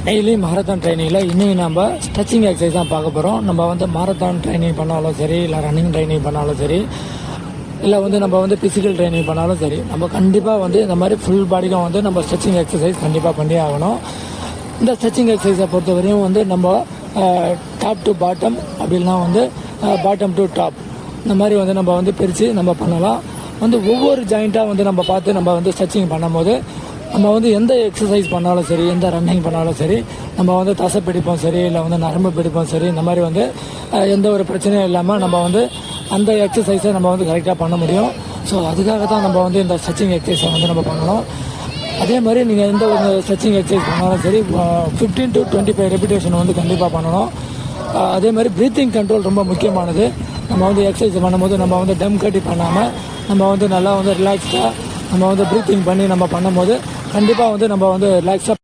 Daily marathon ட்ரைனிங்கில் இன்றைக்கி நம்ம stretching exercise தான் பார்க்க போகிறோம். நம்ம வந்து மாரத்தான் ட்ரைனிங் பண்ணாலும் சரி, இல்லை ரன்னிங் ட்ரைனிங் பண்ணாலும் சரி, இல்லை வந்து நம்ம வந்து ஃபிசிக்கல் ட்ரைனிங் பண்ணாலும் சரி, நம்ம கண்டிப்பாக வந்து இந்த மாதிரி ஃபுல் பாடிக்கும் வந்து நம்ம ஸ்ட்ரெச்சிங் எக்ஸசைஸ் கண்டிப்பாக பண்ணி ஆகணும். இந்த ஸ்ட்ரெச்சிங் எக்ஸசைஸை பொறுத்தவரையும் வந்து நம்ம டாப் டு பாட்டம் அப்படின்னா வந்து பாட்டம் டு டாப் இந்த மாதிரி வந்து நம்ம வந்து பிரித்து நம்ம பண்ணலாம். வந்து ஒவ்வொரு ஜாயிண்ட்டாக வந்து நம்ம பார்த்து நம்ம வந்து ஸ்ட்ரெச்சிங் பண்ணும்போது நம்ம வந்து எந்த எக்ஸசைஸ் பண்ணாலும் சரி, எந்த ரன்னிங் பண்ணாலும் சரி, நம்ம வந்து தசை பிடிப்போம் சரி, இல்லை வந்து நரம்பு பிடிப்போம் சரி, இந்த மாதிரி வந்து எந்த ஒரு பிரச்சனையும் இல்லாமல் நம்ம வந்து அந்த எக்ஸசைஸை நம்ம வந்து கரெக்டாக பண்ண முடியும். ஸோ அதுக்காக தான் நம்ம வந்து இந்த ஸ்ட்ரெச்சிங் எக்ஸசைஸை வந்து நம்ம பண்ணணும். அதே மாதிரி நீங்கள் எந்த ஒரு ஸ்ட்ரெச்சிங் எக்ஸசைஸ் பண்ணாலும் சரி 15 to 25 ரெப்பிடேஷன் வந்து கண்டிப்பாக பண்ணணும். அதே மாதிரி ப்ரீத்திங் கண்ட்ரோல் ரொம்ப முக்கியமானது. நம்ம வந்து எக்ஸசைஸ் பண்ணும்போது நம்ம வந்து டம் கட்டி பண்ணாமல் நம்ம வந்து நல்லா வந்து ரிலாக்ஸ்டாக நம்ம வந்து ப்ரீத்திங் பண்ணி நம்ம பண்ணும்போது கண்டிப்பாக வந்து நம்ம வந்து ரிலாக்ஸாக